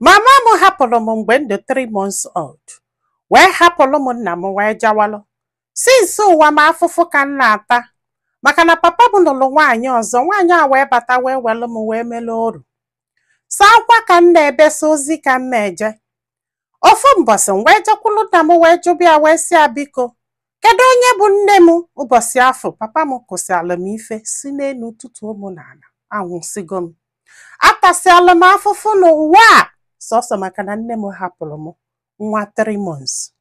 Mama m hapụrụ m mgbe m dị 3 months old. Wee hapụrụ m nna m wee jawalụ. Since ụwa m afụfụ ka m na-ata. Maka na papa m lụrụ nwaanyị ọzọ. Nwaanyị a wee bata wee welụ m wee mele oru. So akwa ka m na-ebesa ozi ka m na-eje. Ofu mbọsị m wee jekwulu nna m wee jụbịa wee sị ya biko. Kedu onye bụ nne m ụbọchị afọ? Papa m kụsịalụ m ife si n'elu ụtụtụ ụmụ n'ala. Anwụsịgo m. Atasịalụ m afụfụ n'ụwa a. Sọsọ maka na nne m hapụrụ m nwa 3 months.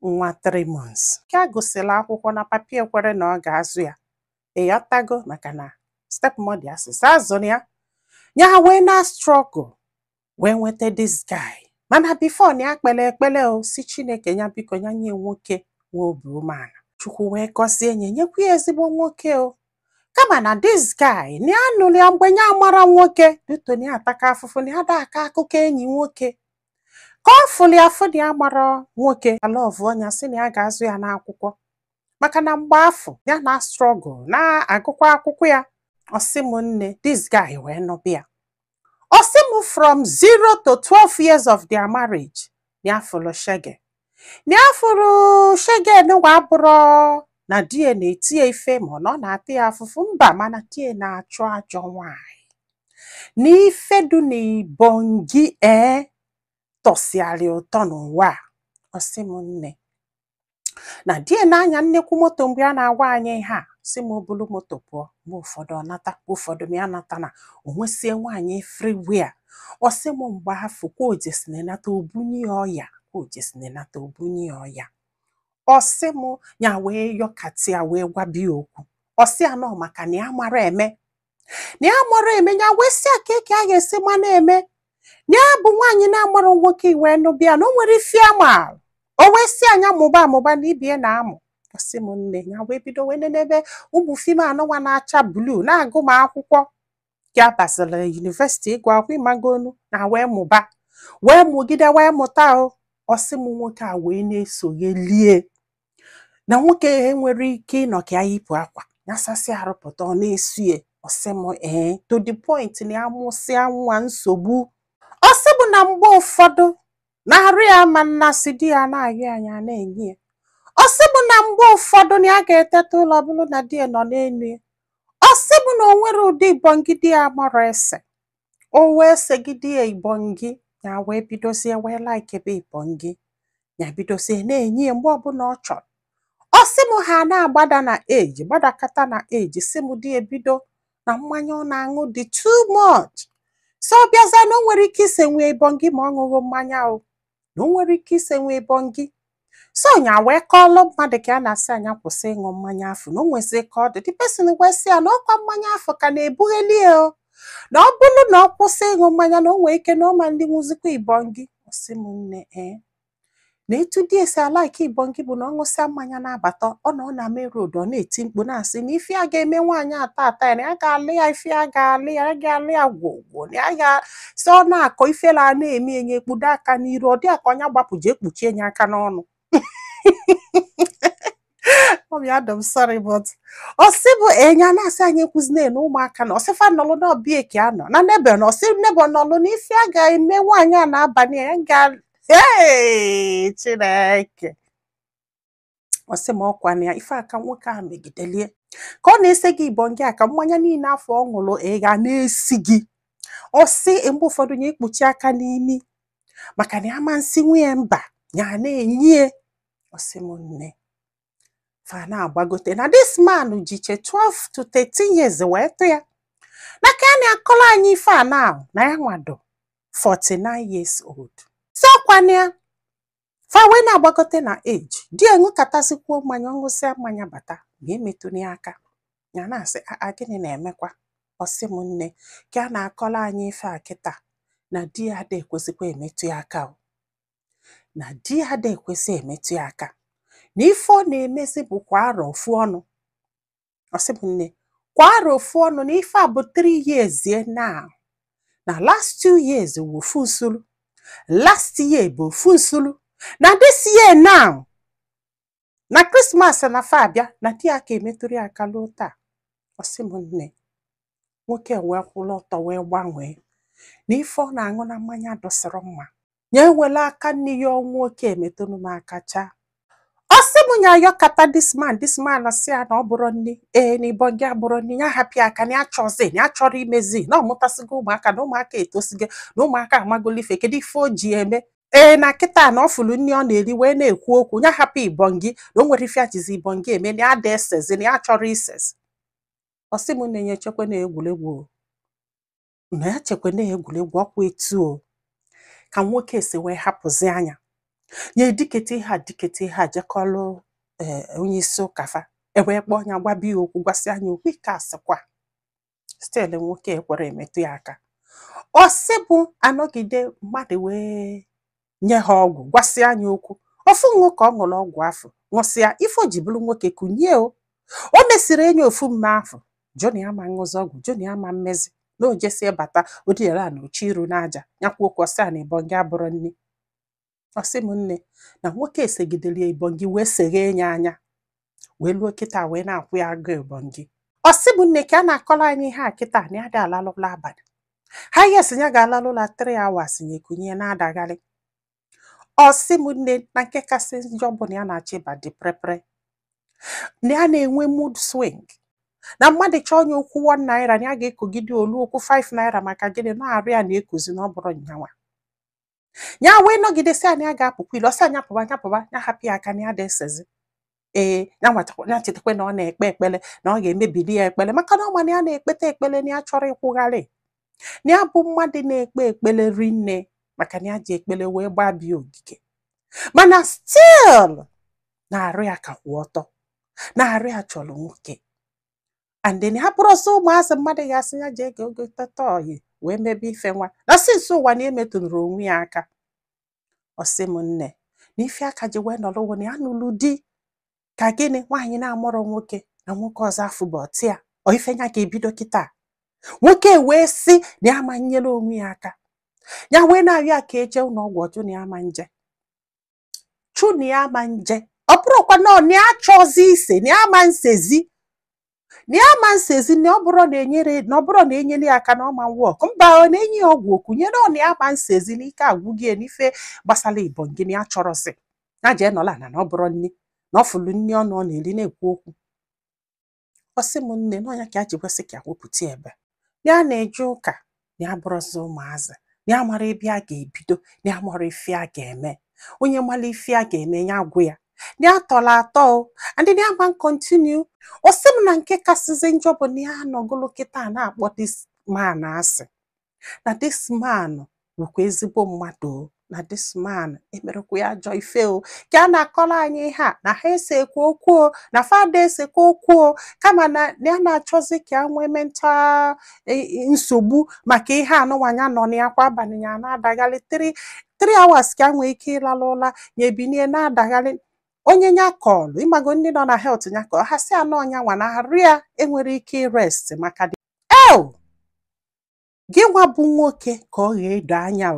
Nwa 3 months. Ka gụsịrị akwụkwọ na papa ekwere na ọ ga-azụ ya. Ịghọtago maka na stepmother asịsị azụ ya. Ya wee na struggle wee nweta this guy. Mana before na ya kpele ekpele o si Chineke ya biko ya nye nwoke nwe obi umeala. Chukwu wee gọzie nyekwa ya ezigbo nwoke o. Kama na this guy na ya nụrụ ya mgbe ya mara nwoke duto na ya ataka afụfụ na ya da aka akụkọ enyi nwoke. Ka ọ fụrụ ya afụ na ya mara nwoke alọvụ ọnya si na ya ga-azụ ya n'akwụkwọ. Maka na mgbe afọ ya na struggle na-agụkwa akwụkwọ ya. Ọ sị m nne this guy wee nọbịa. Ọ sị m from 0 to 12 years of their marriage na ya fụrụ shege. Na ya fụrụ shege n'ụwa abụrụ na di ya na-eti ya ife ma ọ na-ata ya afụfụ mba mana di ya na-achụ ajọ nwaanyị. N'ife du n'Ibongi tọsịarị ụtọ n'ụwa. Ọ sị m nne na di ya na-anya nnekwu moto mgbe a na-agwa anyị ha si m bulu moto pụọ mgbe ụfọdụ ọ nata ụfọdụ m ya nata na o nwesie nwaanyị everywhere. Ọ sị m mgbe afọ kwa ojesine nata obunye ọya kwa ojesine nata obunye ọya. Ọ sị m ya wee yọkati ya wee gwabi okwu. Ọ sị ya nọ maka na ya mara eme. Na ya mara eme ya wee sị ya ka a ga-esi ma na-eme. Na ya bụ nwaanyị na-amara nwoke wee nụbịa na o nwere ife ama. O wee sị anya mụba amụba na ibie na-amụ. Ọ sị m nne ya wee bido wee nenebe ụmụ fim anụnwa na-acha bluu na-agụ m akwụkwọ. Ya basịrị yunivesiti ịgụ akwụkwọ ịmagonu na wee mụba. Wee mụgide wee mụta o. Ọ sị m nwoke a wee na-esoghe lie. Na nwoke enwere ike ịnọ ka ya yipụ akwa. Ya sasị arụpụta ọ na-esie. Ọ sị m to the point na ya mụsịa nwa nsogbu. Ọ sị m na mgbe ụfọdụ na-arụ ya ma nnasị di ya na-ayọ anya na-enye ya. Ọ sị m na mgbe ụfọdụ na ya ga-eteta ụlọ bụrụ na di ya nọ n'elu ya. Ọ sị m na o nwere ụdị Ibongi di ya mara ese. O wee segide ya Ibongi ya wee bidozie wee laikebe Ibongi. Ya bidozie na-enye ya mgbe ọbụla ọ chọrọ. Ọ sị m ha na-agbada na age gbadakata na age sị m di ebido na mmanya ọ na-aṅụ dị too much. So bịaza na o nwere ike isenwe Ibongi ma ọ ṅụghị mmanya o. Na o nwere ike isenwe Ibongi. So nya wee kọọlụ mmadụ ka a na-asị anya kwụsị ịṅụ mmanya afọ na o nwezi ka ọ dị. The person wee sị ya na ọkwa mmanya afọ ka na-ebugheli ya o. Na ọ bụrụ na ọ kwụsị ịṅụ mmanya na o nwee ike na ọ ma ndị nwụzikwa Ibongi. Ọ sị m nne na etu di esi alaiki Ibongi bụ na ọ ṅụsịa mmanya na-abata ọ na main road ọ na-eti mkpu na-asị na ife a ga-eme nwaanyị ata ya na ya ga-alị ya ife ya ga-alị ya ga-alị ya gwogwo na ya ga-sị ọ na-akọ ifela a na-eme enye ekpudo aka n'iru ọ dị ka onye gbapụji ekpuchie nye aka n'ọnụ. I'm sorry but ọ sị bụ enya na-asị anyị ekwuzine na ụmụaka na ọsịfa nọlụ n'ọbịa ka a nọ na nebe na ọsị nebo nọlụ na ife a ga-eme nwaanyị a na-abalị ya ga Chineke. Ọ sị m ọkwa na ya ife aka nwoke a megidelie ka ọ na-ese gị Ibongi a ka mmanya niile afọ ọ ṅụrụ ga na-esi gị. Ọ sị mgbe ụfọdụ ya ekpuchi aka n'imi maka na ya ma nsị nwunye mba ya na-enye. Ọ sị m nne fa na-agbagote na this man jiche 12 to 13 years wee tụ ya. Na ka a na-akọrọ anyị ife a na ya nwado 49 years old. So kwana ya fa wee na-agbagote na age di ṅụkatazikwuo mmanya ọṅụsịa mmanya bata ma emetụnye aka ya na-asị gịnị na-emekwa. Ọ sị m nne ka a na-akọrọ anyị ife a kịta na di ya ada ekwesịkwa emetụ ya aka o. Na di ya ada ekwesị emetụ ya aka na ife ọ na-emezi bụ kwa arọ ofu ọnụ. Ọ sị m nne kwa arọ ofu ọnụ na ife a bụ 3 years now. Na last 2 years bụ ofu nsulu. Last year bụ ofu nsulu. Na this year now na Christmas na fabia na di ya ka emetụrụ ya aka lụọ taa. Ọ sị m nne nwoke wee kwụrụ ọtọ wee gbanwee na ife ọ na-aṅụ na mmanya dọsịrị mma. Nye ewela aka nne ya nwoke emetụnụ m aka chaa. Ọ sị m nya yọkata this man sị ya na ọ bụrụ nni na Ibonyi abụrụ nni ya hapụ aka na ya chọzi na ya chọrọ imezi na ọ mụtasịgo ụmụaka na ụmụaka etosigo na ụmụaka amagolo ife kedu ife o ji eme na kịta na ọ fụrụ nni ọ na-eri wee na-ekwu okwu ya hapụ Ibonyi na o nwere ife ajizi Ibonyi eme na ya da esezi na ya chọrọ isezi. Ọ sị m na-enye chekwe na egwuregwu na ya chekwe na egwuregwu ọkwa etu o ka nwoke si wee hapụzi anya nye dikete ihe a jekọlụ onye isi ụka fa ewee kpọọ ya gwabi ya okwu gwasị anya okwu ike asịkwa stel nwoke ekwere emetụ ya aka. Ọ sị bụ anọgide mmadụ wee nye ha ọgwụ gwasị anya okwu ofu nwoke ọ ṅụrụ ọgwụ afọ ṅụsịa ife o ji bụrụ nwoke kunye o mesiri enye ofu mme afọ joni ama ṅụzi ọgwụ joni ama mmezi na o jesie bata odiela na ochi iru n'aja nyakwa okwu ọsị na Ibonyi abụrụ nni. Ọ sị m nne na nwoke esegidere Ibonyi wee seghe enye anya wee luo kịta wee na-akwụ ya agụ Ibonyi. Ọ sị m nne ka a na-akọrọ anyị ihe a kịta na ya da alalụla abalị ha yes ya ga-alalụla 3 hours nyekunye na-adagharị. Ọ sị m nne na nke kasị njọ bụ na ya na-achọ ịba dị prepre na ya na-enwe mood swing na mmadụ chọọ onye okwu 1 naira na ya ga-ekogide olu okwu 5 naira maka gịnị na-arụ ya na-ekozi na ọ bụrụ nyanwa ya wee nọgidesi anya ya ga-apụkwa ile ọsị anya pụba ya hapụ ya aka na ya da esezi ya chetakwa na ọ na-ekpe ekpele na ọ ga-emebili ya ekpele maka na ọma na ya na-ekpete ekpele na ya chọrọ ịkwụgharị na ya bụ mmadụ na-ekpe ekpele rinne maka na ya ji ekpele wee gbabie ogige mana still na-arụ ya ka kwụ ọtọ na-arụ ya chọrọ nwoke and then ha bụrụ ọsọ ụmụazị mmadụ ga-asị ya jee ogo tata oyi wee mebe ife nwa na sinsi ụwa na emetụrụ onwe ya aka. Ọ sị m nne na ife aka ji wee nọrọ ụwa na ya nụrụ di ka gịnị nwaanyị na-amụrụ nwoke na nwoke ọzọ afụbọtị ya ọ ife ya ga-ebido kịta nwoke wee sị na ya ma nyere onwe ya aka ya wee na-arịọ aka eje ụlọ ọgwụ ọjụ na ya ma nje chu na ya ma nje ọ bụrụkwa na ya chọzi ise na ya ma nsezi na ọ bụrụ na enyere ya aka na ọma wọk mba ọ na-enye ya ọgwụ okwu nyere ọ na ya ma nsezi n'ike agwụghị n'ife gbasara Ibonyi na ya chọrọzi ya jee nọla na ọ bụrụ nni na ọ fụlụ nni ọnụ ọ na-eri na-ekwu okwu. Ọ sị m nne na ọnya ka ya ji kwesị ka wepụta ebe ya na-eje ụka na ya bụrụzi ụmụazị na ya mara ebe a ga-ebido na ya mara ife a ga-eme onye mara ife a ga-eme ya gwụ ya na ya tọrọ atọ and ya ma kontinu. Ọ sị m na nke kasịzi njọ bụ na ya nọgolo kịta na-akpọ this man asị na this man bụkwa ezigbo mmadụ na this man emerekwa ya ajọ ife ka a na-akọrọ anyị ihe a na ha ese ekwu okwu na fada esekwa okwu kama na ya na-achọzi ka ya nwee mental nsogbu maka ihe anụwanya nọ na ya kwa abalị ya na-adagharị 3 hours ka nwee ike ịlala ụla ya ebinie na-adagharị onye nya kọlụ ịmago ndị nọ na helt nya kọlụ ha si anọ ọnya nwa na arụ ya enwere ike irest maka dị gị nwa bụ nwoke ka ọ ga-edo anya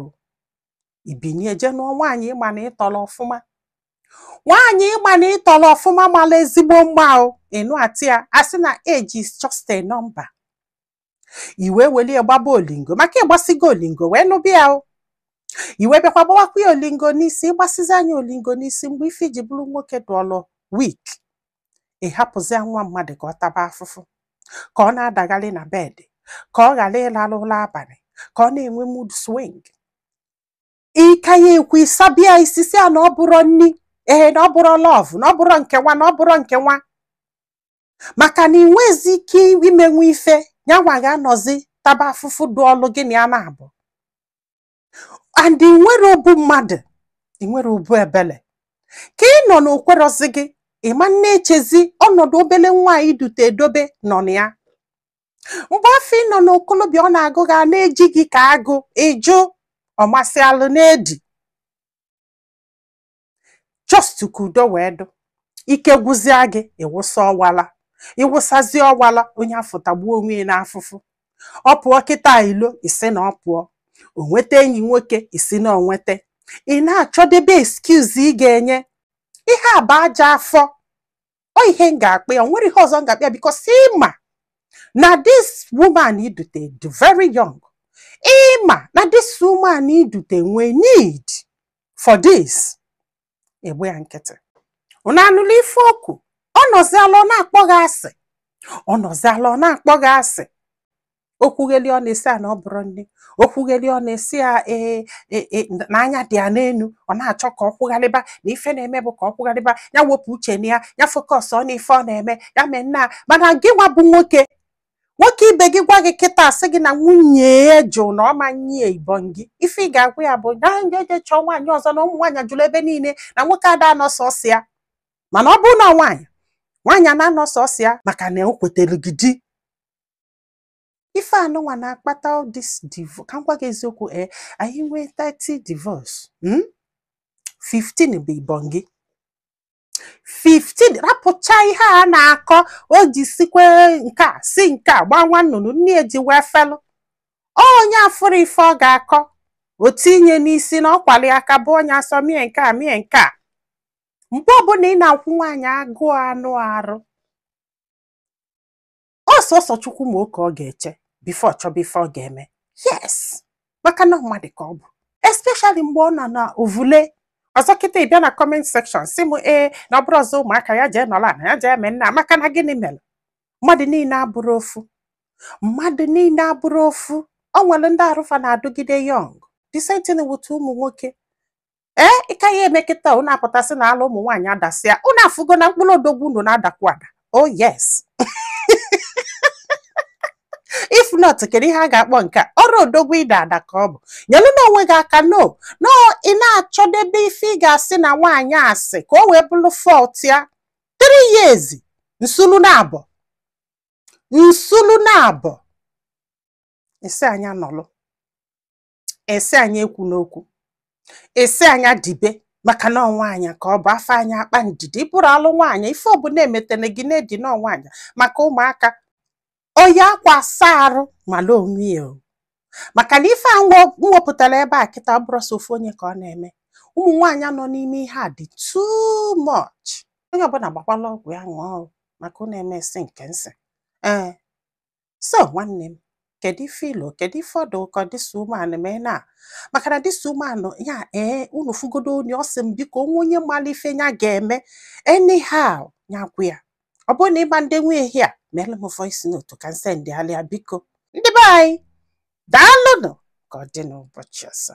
ibinie je nụọ nwaanyị ịma na ịtọrọ ọfụma nwaanyị ịma na ịtọrọ ọfụma mara ezigbo mma ịnụ ati ya asị na age is just a number iwe welie gbaba olingo maka ịgbasigo olingo wee nụbịa ya iwe bịakwa gbawakwa ya olingo n'isi ịgbasizi anya olingo n'isi mgbe ife iji bụrụ nwoke dụọlụ wik ịhapụzi nwa mmadụ ka ọ taba afụfụ ka ọ na-adagharị na bedị ka ọ ghara ịlalụ ụlọ abalị ka ọ na-enwe mood swing ike ya ekwu ịsabịa isisi a na ọ bụrụ nni na ọ bụrụ lọv na ọ bụrụ nke nwa maka na inwezi ike imenwe ife nyanwa ga-anọzi taba afụfụ dụọlụ gị na ya na-abụ and nwere obu mmadụ nwere obu ebele ka ị nọ n'okwerozi gị ịma na-echezi ọnọdụ obele nwaanyị dute edobe nọ na ya mgbe afọ ị nọ n'okolobịa ọ na-agụ gị a na-eji gị ka agụ ịjụ ọmasị alụ na-edi just ka udo wee dụ ike gwụzia gị ịwụsa ọwala ịwụsazi ọwala onye afụtagbuo onwe ya n'afụfụ ọ pụọ kịta ilo isi na ọ pụọ o nweta enyi nwoke isi na onwete ị na-achọdebe excuse ị ga-enye ihe a bụ aja afọ ọ ihe m ga-akpị ya nwere ihe ọzọ m ga-akpị ya because ịma na this woman idute dị very young ịma na this woman idute nwe need for this. Egbe ya nkịtị. Unu anụla ife okwu? Ọ nọziala ọ na-akpọ gị asị. Ọ nọziala ọ na-akpọ gị asị. Okwugheli ọ na-esi a na ọ bụrụ nne. Okwugheli ọ na-esi a n'anya dị ya n'enu. Ọ na-achọ ka ọ kwugharịba na ife na-eme bụ ka ọ kwugharịba. Ya wepụ uche na ya focus ọ na ife ọ na-eme. Ya mee nna mana gị nwa bụ nwoke. Nwoke ibe gị gwa gị kịta asị gị na nwunye ya jụ na ọma nye ibon gị. Ife ị ga-agwa ya bụ na njeje chọọ nwaanyị ọzọ na ụmụ nwaanyị jụrụ ebe niile na nwoke ada anọ sọsọ ya. Mana ọ bụrụ na nwaanyị a na-anọ sọsọ ya maka na o kwetere gị di. Ife anụnwa na-akpata all this divorce. Ka m gwa gị eziokwu anyị nwee 30 divorce. 15 bụ ibon gị. 15 rapụcha ihe a na-akọ o ji sikwe nke a si nke a gba nwa nnụnụ nne eji wee felụ. Onye afụrụ ife ọ ga-akọ o tinye n'isi na ọkwali aka bụ onye asọ mie nke a mie nke a. Mgbe ọbụla ị na-akwụ nwaanyị agụụ anụ arụ ọsọsọ Chukwu ma oke ọ ga-eche before chọba ife ọ ga-eme. Yes, maka na mmadụ ka ọ bụ, especially mgbe ọ nọ na ovule. Ọzọ kịta ịbịa na comment section si m na ọ bụrụ ọzọ ụmụaka ya jee nọla na ya jee eme nna maka na gịnị mere? Mmadụ niile abụrụ ofu. Mmadụ niile abụrụ ofu. Ọ nwere ndị arụfa na-adụgide young. The same thing with ụmụ nwoke. Ịka ya eme kịta unu apụtasị na ala ụmụ nwaanyị adasịa. Unu afụgo na mkpụrụ odogwu unu na-adakwu ada. Oh yes. If not, kedu ihe a ga-akpọ nke a? Ọrụ odogwu ịda ada ka ọ bụ. Nyelu na onwe gị aka no ị na-achọdebe ife ị ga-asị na nwaanyị asị ka o wee bụrụ fault ya. 3 years nsulu na-abọ. Nsulu na-abọ. Isi anya nọlụ. Isi anya ekwu n'okwu. Isi anya dibe maka na nwaanyị ka ọ bụ afọ anya akpa ndidi bụrụ alụ nwaanyị ife ọbụla emetene gị na-edi na nwaanyị maka ụmụaka. Oyi akwa sarụ mala onwe ya. Maka na ife a mwepụtara ebe a kịta bụrụ sofu onye ka ọ na-eme. Ụmụ nwaanyị nọ n'ime ihe a dị too much. Onye ọbụla gbakwala ọgwụ ya ṅụọ maka ọ na-eme esi nke nsị. So nwanne m, kedu ife ilo kedu ife ọdụ ụkọ dịsị umeanụ mee na maka na dịsị umeanụ ya unu fugodo onye ọ sị m biko onye mmalụ ife ya ga-eme anyhow ya gwụ ya. Ọ bụrụ na ịgba ndị nwe ehi a meela m voice note ka nsendị alịa biko. Ndị be anyị daalụnụ ka ọ dị n'ụbọchị ọzọ.